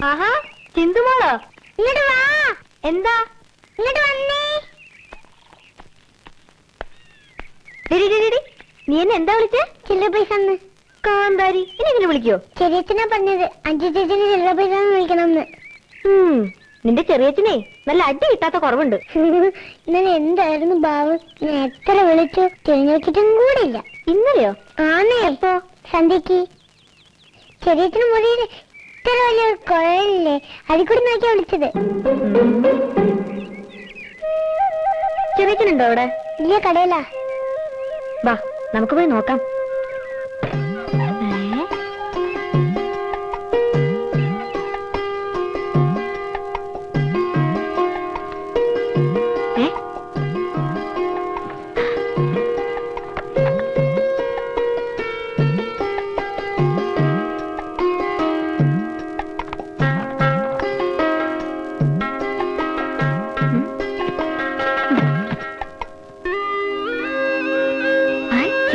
ആഹാ, ചിന്തുമോളോ? ഇങ്ങോട്ട് വാ. എന്താ? ഇങ്ങോട്ട് വന്നേ. നീ എന്നെ എന്താ വിളിച്ചേ? ചില്ലറ പൈസ കാന്താരി. ഇനി എങ്ങനെ വിളിക്കോ? ചെറിയച്ഛനാ പറഞ്ഞത് അഞ്ചു ചേച്ചിന് ചില്ലറ പൈസ വിളിക്കണമെന്ന്. നിന്റെ ചെറിയച്ഛനെ നല്ല അടി കിട്ടാത്ത കുറവുണ്ട്. ഇന്നലെ എന്തായിരുന്നു ഭാവം? എത്ര വിളിച്ചു തിരിഞ്ഞു നോക്കിയിട്ടും കൂടെ ഇല്ല. ഇന്നലെയോ? ആണേ. എപ്പോ? സന്ധ്യക്ക്. ചെറിയച്ഛന് മുറിയിൽ ഇത്ര വലിയ കുഴലില്ലേ, അതിൽ നോക്കിയാ വിളിച്ചത്. ചെറിയച്ഛനുണ്ടോ അവിടെ? ഇല്ല, കടയിലാ. വാ, നമുക്ക് പോയി നോക്കാം.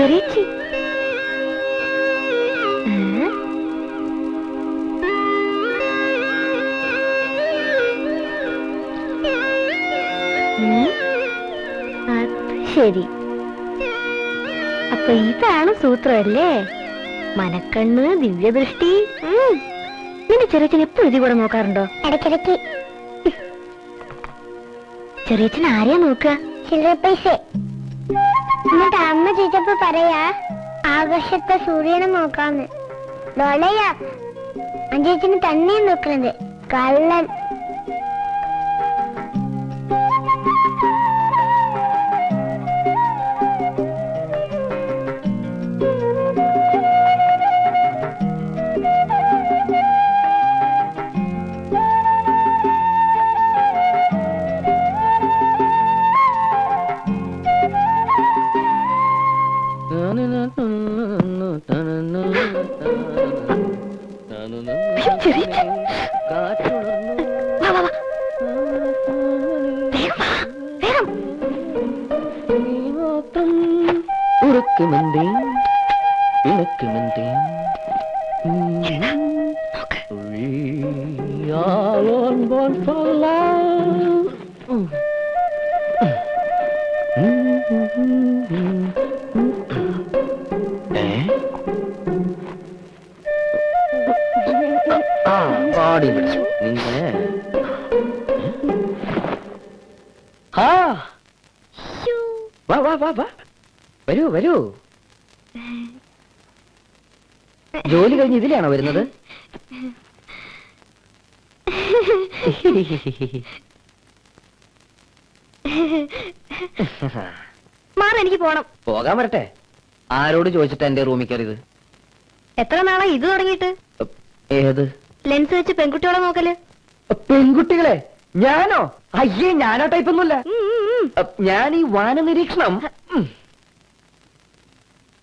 ചെറിയച്ചി, ശരി. അപ്പൊ ഇതാണ് സൂത്രമല്ലേ? മനക്കണ്ണ്, ദിവ്യദൃഷ്ടി. നിന്റെ ചെറിയച്ഛൻ എപ്പോഴും ഇതിൽ കൂടെ നോക്കാറുണ്ടോ? ഇടയ്ക്കിടയ്ക്ക്. ചെറിയച്ഛൻ ആരെയാ നോക്കുക? ചില്ലറ പൈസ. എന്നിട്ട് അമ്മ ചോദിച്ചപ്പോ പറയാ ആകാശത്തെ സൂര്യനെ നോക്കാന്ന്. ഡോളയാ അഞ്ചേച്ചിന് തന്നെയാ നോക്കുന്നത്. കള്ളൻ. വരൂ വരൂ. ജോലി കഴിഞ്ഞ് ഇതിലാണോ വരുന്നത്? എനിക്ക് പോണം. പോകാൻ വരട്ടെ. ആരോട് ചോദിച്ചിട്ടാ എന്റെ റൂമിൽ കയറിയത്? എത്ര നാളാ ഇത് തുടങ്ങിയിട്ട്? ഏത്? ലെൻസ് വെച്ച് പെൺകുട്ടികളെ നോക്കല്. പെൺകുട്ടികളെ? ഞാനോ? അയ്യേ, ഞാനോ ടൈപ്പൊന്നുമില്ല. ഞാൻ ഈ വാന നിരീക്ഷണം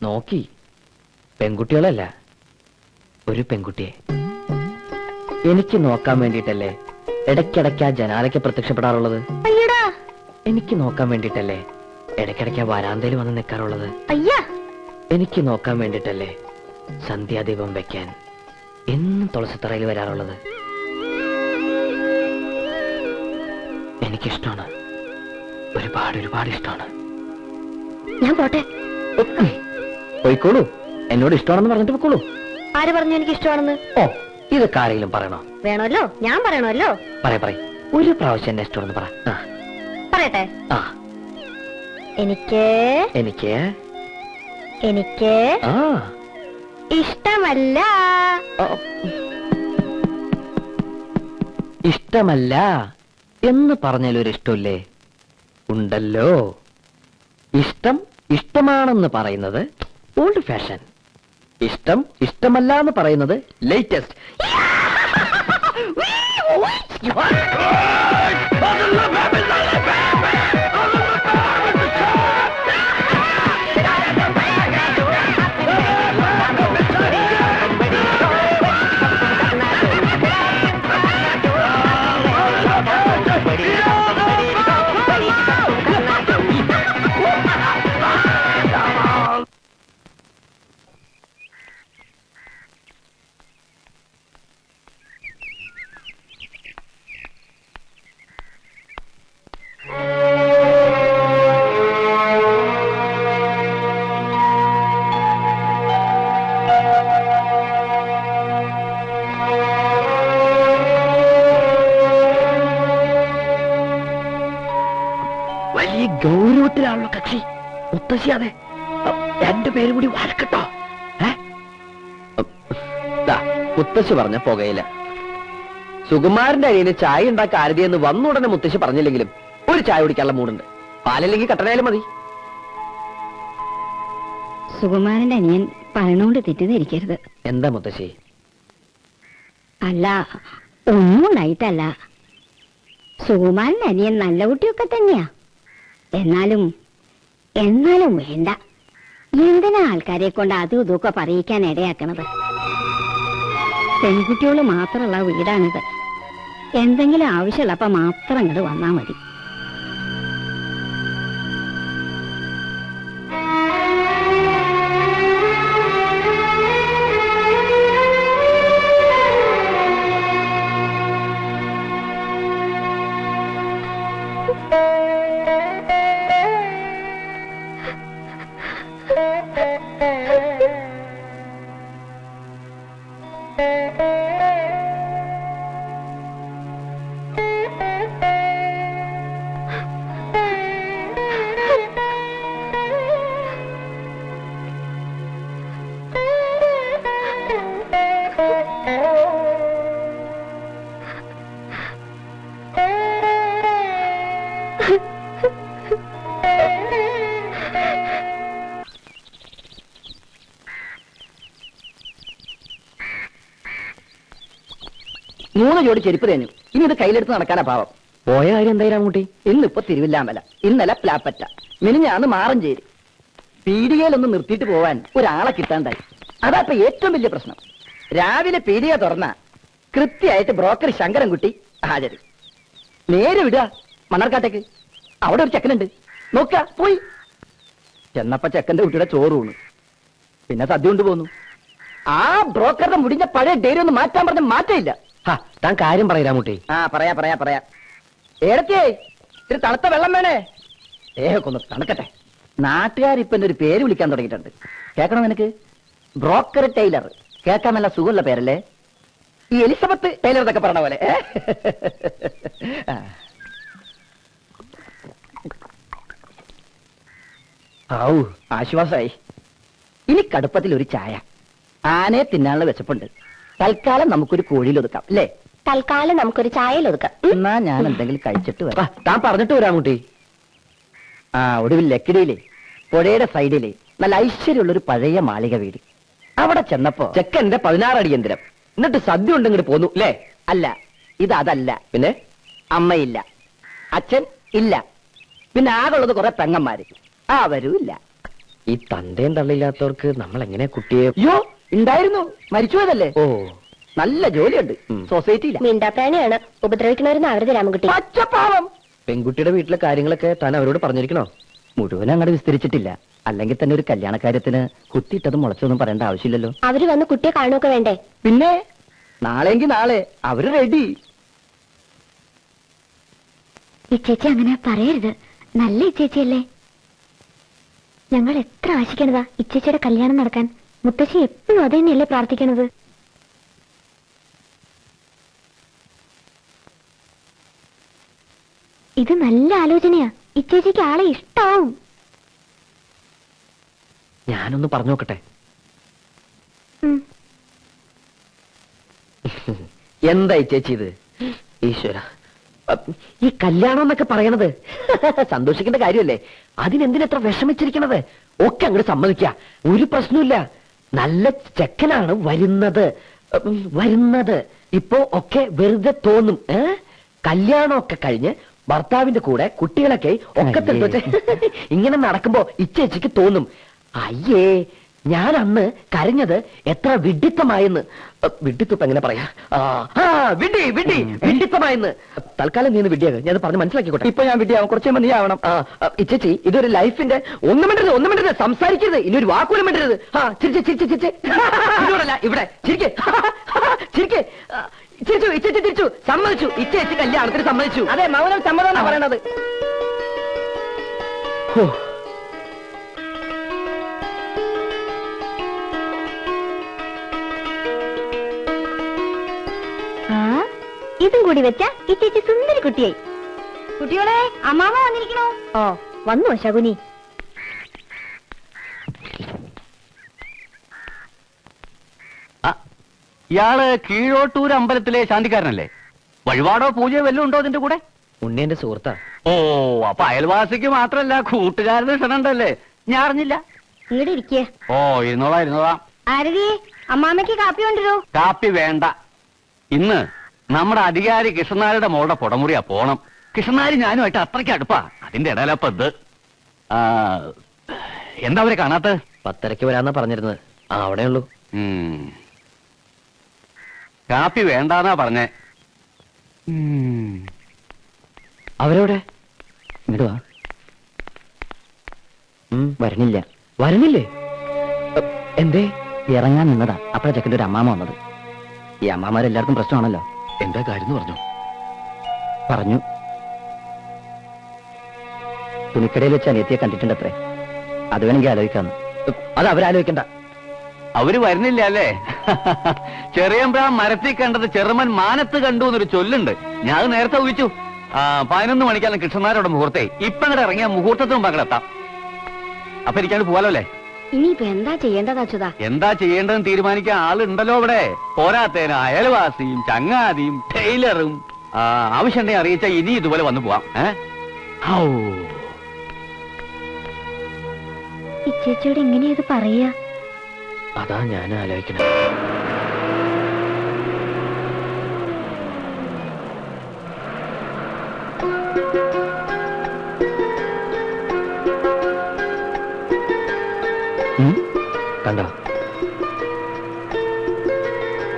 നോക്കി. പെൺകുട്ടികളല്ല, ഒരു പെൺകുട്ടിയെ എനിക്ക് നോക്കാൻ വേണ്ടിട്ടല്ലേ ഇടയ്ക്കിടയ്ക്ക് ആ ജനാലയ്ക്ക് പ്രത്യക്ഷപ്പെടാറുള്ളത്. എനിക്ക് നോക്കാൻ വേണ്ടിട്ടല്ലേ ഇടയ്ക്കിടയ്ക്ക് ആ വരാന്തയിൽ വന്ന് നിൽക്കാറുള്ളത്. എനിക്ക് നോക്കാൻ വേണ്ടിട്ടല്ലേ സന്ധ്യാദീപം വെക്കാൻ എന്നും തുളസിത്തറയിൽ വരാറുള്ളത്. എനിക്കിഷ്ടമാണ്, ഒരുപാട് ഒരുപാട് ഇഷ്ടമാണ്. ഞാൻ പോട്ടെ. പോയിക്കോളൂ. എന്നോട് ഇഷ്ടമാണെന്ന് പറഞ്ഞിട്ട് പോയിക്കോളൂ. ആര് പറഞ്ഞു എനിക്ക് ഇഷ്ടമാണെന്ന്? ഓ, ഇതൊക്കെ ആരെങ്കിലും പറയണോ? വേണമല്ലോ, ഞാൻ പറയണമല്ലോ. പറയ ഒരു പ്രാവശ്യം എന്നെ ഇഷ്ടമാണെന്ന് പറ. പറയട്ടെ. എനിക്ക് എനിക്ക് എനിക്ക് ഇഷ്ടമല്ല. ഇഷ്ടമല്ല എന്ന് പറഞ്ഞാലൊരു ഇഷ്ടമില്ലേ? ഉണ്ടല്ലോ. ഇഷ്ടം ഇഷ്ടമാണെന്ന് പറയുന്നത് ഓൾഡ് ഫാഷൻ. ഇഷ്ടം ഇഷ്ടമല്ല എന്ന് പറയുന്നത് ലേറ്റസ്റ്റ്. ഗൗരവത്തിലാണല്ലോ കക്ഷി. മുത്തശ്ശിയാതെ രണ്ടുപേരും കൂടി വഴക്കട്ടോ. മുത്തശ്ശി പറഞ്ഞ പുകയില. സുകുമാരന്റെ അനിയന് ചായ ഉണ്ടാക്കാൻ ആരതിയെന്ന് വന്നുടനെ മുത്തശ്ശി പറഞ്ഞില്ലെങ്കിലും ഒരു ചായ കുടിക്കാനുള്ള മൂടുണ്ട്. പാലില്ലെങ്കിൽ കട്ടനായാലും മതി. സുകുമാരന്റെ അനിയൻ പറയണോണ്ട് തെറ്റിദ്ധരിക്കരുത്. എന്താ മുത്തശ്ശി? അല്ല, ഒന്നും ഉണ്ടായിട്ടല്ല. സുകുമാരന്റെ അനിയൻ നല്ല കുട്ടിയൊക്കെ തന്നെയാ. എന്നാലും വേണ്ട, എന്തിനാ ആൾക്കാരെ കൊണ്ട് അതും ഇതൊക്കെ പറയിക്കാൻ ഇടയാക്കണത്? പെൺകുട്ടിയോട് മാത്രമുള്ള വീടാണിത്. എന്തെങ്കിലും ആവശ്യമുള്ളപ്പോ മാത്രം ഇങ്ങോട്ട് വന്നാ മതി. മൂന്ന് ജോഡി ചെരുപ്പ് തേഞ്ഞു. ഇനി ഇത് കയ്യിലെടുത്ത് നടക്കാനാ ഭാവം. പോയ കാര്യം എന്തായാലും കൂട്ടി? ഇന്നിപ്പോ തിരുവില്ലാമല, ഇന്നലെ പ്ലാപ്പറ്റ, മിനിഞ്ഞാന്ന് മാറഞ്ചേരി. പീടികയിലൊന്ന് നിർത്തിയിട്ട് പോവാൻ ഒരാളെ കിട്ടാണ്ടായി. അതാ ഇപ്പൊ ഏറ്റവും വലിയ പ്രശ്നം. രാവിലെ പീടിക തുറന്ന കൃത്യമായിട്ട് ബ്രോക്കർ ശങ്കരൻകുട്ടി ഹാജര്. നേരെ വിടുക മണ്ണാർക്കാട്ടേക്ക്. അവിടെ ഒരു ചെക്കനുണ്ട്, നോക്ക പോയി. ചെന്നപ്പ ചെക്കന്റെ കുട്ടിയുടെ ചോറ് ഊണ്, പിന്നെ സദ്യ കൊണ്ട് പോന്നു. ആ ബ്രോക്കറുടെ മുടിഞ്ഞ പഴയ ഡേരി ഒന്ന് മാറ്റാൻ പറഞ്ഞ മാറ്റമില്ല. താൻ കാര്യം പറയാ മുട്ടി. പറയാ ഏടത്തിയേ, ഇത്തിരി തണുത്ത വെള്ളം വേണേ. കൊന്ന് തണുക്കട്ടെ. നാട്ടുകാരിപ്പൊ എന്റെ ഒരു പേര് വിളിക്കാൻ തുടങ്ങിയിട്ടുണ്ട്. കേൾക്കണം നിനക്ക്? Broker tailor. കേൾക്കാൻ നല്ല സുഖമുള്ള പേരല്ലേ? ഈ എലിസബത്ത് ടൈലർ എന്നൊക്കെ പറഞ്ഞ പോലെ. ആശ്വാസമായി. ഇനി കടുപ്പത്തിൽ ഒരു ചായ. ആനയെ തിന്നാനുള്ള വിശപ്പുണ്ട്. തൽക്കാലം നമുക്കൊരു കോഴിയിൽ ഒതുക്കാം അല്ലേ? തൽക്കാലം നമുക്കൊരു ചായയിൽ ഒതുക്കാം. എന്നാ ഞാൻ എന്തെങ്കിലും കഴിച്ചിട്ട് വരാം. താൻ പറഞ്ഞിട്ട് വരാം കുട്ടി. ഒടുവിൽ ലക്കിടിയിലെ പുഴയുടെ സൈഡിലെ നല്ല ഐശ്വര്യമുള്ളൊരു പഴയ മാളിക വീട്. അവിടെ ചെന്നപ്പോ ചെക്കന്റെ 16 അടി യന്ത്രം, എന്നിട്ട് സദ്യ ഉണ്ട് ഇങ്ങോട്ട് പോന്നു അല്ലേ? അല്ല, അതല്ല. പിന്നെ അമ്മയില്ല, അച്ഛൻ ഇല്ല, പിന്നെ ആകുള്ളത് കുറെ പെങ്ങന്മാര്, അവരും ഇല്ല. ഈ തന്തയും തള്ളില്ലാത്തവർക്ക് നമ്മൾ എങ്ങനെ കുട്ടിയെ? അയ്യോ, ഉണ്ടായിരുന്നു, മരിച്ചുപോയതല്ലേ. ഓ, നല്ല ജോലിയുണ്ട് സൊസൈറ്റിയില്ല. മിണ്ടാപ്രാണിയാണ്, ഉപദ്രവിക്കണവരെന്ന് അവരുടെ രാമൻകുട്ടി. പച്ചപ്പാവം. പെൺകുട്ടിയുടെ വീട്ടിലെ കാര്യങ്ങളൊക്കെ താൻ അവരോട് പറഞ്ഞിരിക്കണോ? മുഴുവൻ അങ്ങോട്ട് വിസ്തരിച്ചിട്ടില്ല. അല്ലെങ്കിൽ തന്നെ ഒരു കല്യാണക്കാര്യത്തിന് കുത്തിയിട്ടതും മുളച്ചൊന്നും പറയേണ്ട ആവശ്യമില്ലല്ലോ. അവര് വന്ന് കുട്ടിയെ കാണുകയൊക്കെ വേണ്ടേ? പിന്നെ നാളെങ്കിൽ നാളെ അവര് റെഡി. ഇച്ചേച്ചി അങ്ങനെ പറയരുത്, നല്ല ഇച്ചേച്ചിയല്ലേ. ഞങ്ങൾ എത്ര ആശിക്കണതാ ഇച്ചേച്ചിയുടെ കല്യാണം നടക്കാൻ. മുത്തശ്ശി എപ്പോഴും അത് തന്നെയല്ലേ പ്രാർത്ഥിക്കണത്. ഇത് നല്ല ആലോചനയാ. ഇച്ചേച്ചിക്ക് ആളെ ഇഷ്ടാവും. ഞാനൊന്ന് പറഞ്ഞു നോക്കട്ടെ. എന്തായി ചേച്ചി ഇത്? ഈശ്വര, ഈ കല്യാണം എന്നൊക്കെ പറയണത് സന്തോഷിക്കേണ്ട കാര്യമല്ലേ? അതിനെന്തിനെത്ര വിഷമിച്ചിരിക്കണത്? ഒക്കെ അങ്ങോട്ട് സമ്മതിക്ക, ഒരു പ്രശ്നമില്ല. നല്ല ചെക്കനാണ് വരുന്നത്. ഇപ്പോ ഒക്കെ വെറുതെ തോന്നും. കല്യാണമൊക്കെ കഴിഞ്ഞ് ഭർത്താവിന്റെ കൂടെ കുട്ടികളൊക്കെ ഒക്കെ തെളിച്ച് ഇങ്ങനെ നടക്കുമ്പോ ഇച്ചേച്ചിക്ക് തോന്നും, അയ്യേ ഞാൻ അന്ന് കരഞ്ഞത് എത്ര വിഡിത്തമായെന്ന്. വിഡിത്തം എങ്ങനെ പറയാ? വിഡിത്തമായെന്ന്. തൽക്കാലം നീ വിഡിയാകും, ഞാൻ പറഞ്ഞ് മനസ്സിലാക്കിക്കോട്ടെ. ഇപ്പൊ ഞാൻ വിഡിയാവും, കുറച്ച് നീ ആവണം. ഇച്ചേച്ചി, ഇതൊരു ലൈഫിന്റെ ഒന്നും മിണ്ടരുത്, സംസാരിക്കരുത്, ഇനി ഒരു വാക്കുപോലും മിണ്ടരുത്. ഇതോടല്ല ഇവിടെ ചിരിച്ചു. സമ്മതിച്ചു, ഇച്ചേച്ചി കല്യാണത്തിന് സമ്മതിച്ചു. അതെ, മൗനം സമ്മതം പറയണത്. ഇതും കൂടി വെച്ച ഇച്ചേച്ചി സുന്ദരി കുട്ടിയായി. കുട്ടികളെ, അമ്മാമ വന്നിരിക്കണോ? ഓ, വന്നു ശകുനി. ഇയാള് കീഴോട്ടൂർ അമ്പലത്തിലെ ശാന്തിക്കാരനല്ലേ? വഴിപാടോ പൂജയോ വല്ലതും ഉണ്ടോ അതിന്റെ കൂടെ? ഉണ്ണിയന്റെ സുഹൃത്താ. ഓ, അപ്പൊ അയൽവാസിക്ക് മാത്രല്ല കൂട്ടുകാരന് ക്ഷണുണ്ടല്ലേ? ഞാൻ അറിഞ്ഞില്ല. ഇങ്ങോട്ട് ഇരിക്കേ. ഓ, ഇരുന്നോളാം. ആരതി, അമ്മാമ്മയ്ക്ക് കാപ്പി കൊണ്ടുവരൂ. കാപ്പി വേണ്ട. ഇന്ന് നമ്മുടെ അധികാരി കൃഷ്ണനാരുടെ മോളുടെ പുടമുറിയാ പോണം. കൃഷ്ണനാരി ഞാനുമായിട്ട് അത്രയ്ക്ക് അടുപ്പാ. അതിന്റെ ഇടയിലപ്പ ഇത്. എന്താ അവരെ കാണാത്ത? 10:30 വരാന്നാ പറഞ്ഞിരുന്നത്. അവിടെയുള്ളൂ. കാപ്പി വേണ്ടാന്നാ പറഞ്ഞേ. അവരോടെ ഇങ്ങോട്ട് വാ. വരണില്ല. വരണില്ലേ? എന്തേ? ഇറങ്ങാൻ നിന്നതാ. അപ്പഴാ ചെക്കൻ്റെ ഒരു അമ്മാമ വന്നത്. ഈ അമ്മാമാരെല്ലാവർക്കും പ്രശ്നമാണല്ലോ. എന്താ കാര്യം പറഞ്ഞു? പറഞ്ഞു, തുണിക്കടയിൽ വെച്ച് അനിയത്തിയെ കണ്ടിട്ടുണ്ടത്രേ. അത് വേണമെങ്കിൽ ആലോചിക്കാന്ന്. അത് അവരാലോചിക്കണ്ട. അവര് വരുന്നില്ല അല്ലേ? ചെറിയമ്പ്രാ മരത്തിൽ കണ്ടത് ചെറുമൻ മാനത്ത് കണ്ടു എന്നൊരു ചൊല്ലുണ്ട്. ഞാൻ അത് നേരത്തെ ഊഹിച്ചു. 11 മണിക്കാണ് കൃഷ്ണനാരോടെ മുഹൂർത്തേ. ഇപ്പൊ അങ്ങോട്ട് ഇറങ്ങിയ മുഹൂർത്തത്തിന് പങ്കെടുത്താം. അപ്പൊ എനിക്കാണ്ട് പോവാലോ അല്ലേ? ഇനിയിപ്പോ എന്താ ചെയ്യേണ്ടത് അച്യുതാ? എന്താ ചെയ്യേണ്ടതെന്ന് തീരുമാനിക്കാൻ ആളുണ്ടല്ലോ ഇവിടെ. പോരാത്തേന് അയൽവാസിയും ചങ്ങാതിയും ടൈലറും. ആവശ്യമുണ്ടെങ്കിൽ അറിയിച്ചാൽ ഇനി ഇതുപോലെ വന്നു പോവാം. ഈ ചേച്ചിയോട് എങ്ങനെയാ ഇത് പറയാ? അതാ ഞാൻ ആലോചിക്കണം. കണ്ടോ,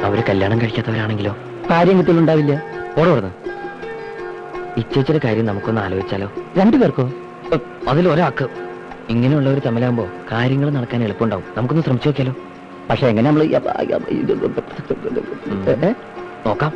അവര് കല്യാണം കഴിക്കാത്തവരാണെങ്കിലോ? കാര്യം കിട്ടലുണ്ടാവില്ല. ഓടോടുന്നു. ഇച്ചേച്ചിയുടെ കാര്യം നമുക്കൊന്ന് ആലോചിച്ചാലോ? 2 പേർക്കോ? അതിലൊരാൾക്ക്. ഇങ്ങനെയുള്ളവർ തമ്മിലാകുമ്പോ കാര്യങ്ങൾ നടക്കാൻ എളുപ്പമുണ്ടാവും. നമുക്കൊന്ന് ശ്രമിച്ചു നോക്കിയാലോ? പക്ഷെ എങ്ങനെ നമ്മള് നോക്കാം.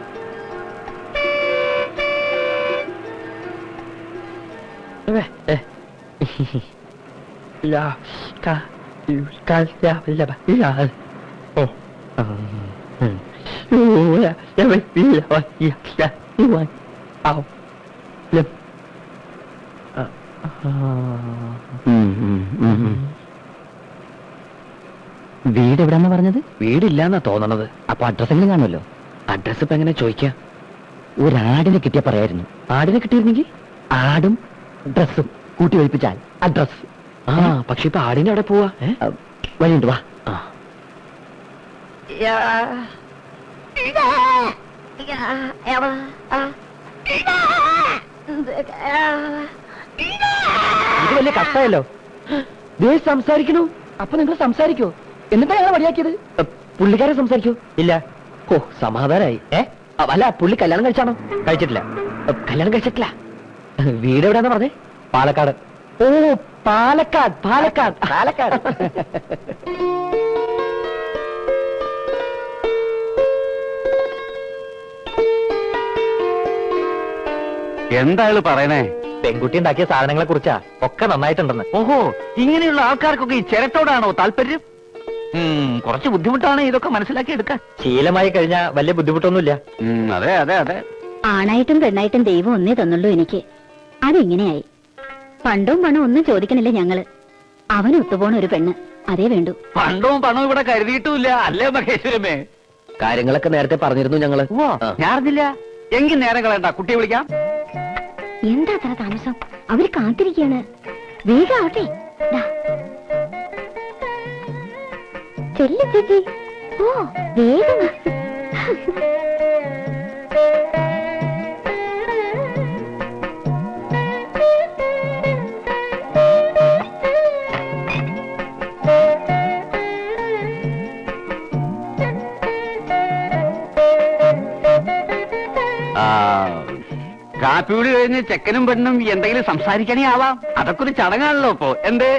വീട് എവിടെന്നാ പറഞ്ഞത്? വീടില്ലാന്നാ തോന്നണത്. അപ്പൊ അഡ്രസ്സെങ്കിലും കാണുമല്ലോ. അഡ്രസ് ഇപ്പൊ എങ്ങനെ ചോദിക്കാം? ഒരാടിനെ കിട്ടിയാ പറയായിരുന്നു. ആടിനെ കിട്ടിയിരുന്നെങ്കിൽ ആടും ഡ്രസ്സും കൂട്ടി ഒഴിപ്പിച്ചാൽ അഡ്രസ്. പക്ഷെ ഇപ്പൊ ആടിനെ അവിടെ പോവാ. വഴിയുണ്ട്, വാ. ഇത് വലിയ കഷ്ടമല്ലോ. ദേ സംസാരിക്കണു. അപ്പൊ നിങ്ങൾ സംസാരിക്കോ? എന്നിട്ടാ ഞങ്ങൾ വഴിയാക്കിയത്? പുള്ളിക്കാരെ സംസാരിക്കൂ? ഇല്ല. ഓ, സമാധാനായി. അല്ല, പുള്ളി കല്യാണം കഴിച്ചാണോ? കഴിച്ചിട്ടില്ല. കല്യാണം കഴിച്ചിട്ടില്ല. വീട് എവിടെയാന്ന് പറഞ്ഞേ? പാലക്കാട്. ഓ, പാലക്കാട്. പാലക്കാട്. പാലക്കാട്. എന്തായാലും പറയണേ? പെൺകുട്ടി ഉണ്ടാക്കിയ സാധനങ്ങളെ കുറിച്ചാ. ഒക്കെ നന്നായിട്ടുണ്ടെന്ന്. ഓഹോ, ഇങ്ങനെയുള്ള ആൾക്കാർക്കൊക്കെ ഈ ചിരട്ടോടാണോ താല്പര്യം? കുറച്ച് ബുദ്ധിമുട്ടാണ് ഇതൊക്കെ മനസ്സിലാക്കി എടുക്കാൻ. ശീലമായി കഴിഞ്ഞാ വലിയ ബുദ്ധിമുട്ടൊന്നുമില്ല. അതെ അതെ അതെ. ആണായിട്ടും പെണ്ണായിട്ടും ദൈവം ഒന്നേ തന്നുള്ളൂ എനിക്ക്. അതിങ്ങനെയായി. പണ്ടും പണവും ഒന്നും ചോദിക്കണില്ല ഞങ്ങള്. അവന് ഒത്തുപോണ ഒരു പെണ്ണ്, അതേ വേണ്ടു. പണ്ടവും പണവും ഇവിടെ കരുതിയിട്ടുമില്ല അല്ലേ മഹേശ്വരമേ? കാര്യങ്ങളൊക്കെ നേരത്തെ പറഞ്ഞിരുന്നു ഞങ്ങള്. ഞാൻ അറിഞ്ഞില്ല. എങ്കിൽ നേരം കളയണ്ട, കുട്ടിയെ വിളിക്കാം. എന്താ അത്ര താമസം? അവര് കാത്തിരിക്കാണ്. വേഗം ആവട്ടെ. ചെല്ലു ചേച്ചി. ഓ, വേഗം. കാപ്പിയൂടി കഴിഞ്ഞ് ചെക്കനും പെണ്ണും എന്തെങ്കിലും സംസാരിക്കണേ ആവാം. അതൊക്കെ ഒരു ചടങ്ങാണല്ലോ ഇപ്പോ. എന്തേ?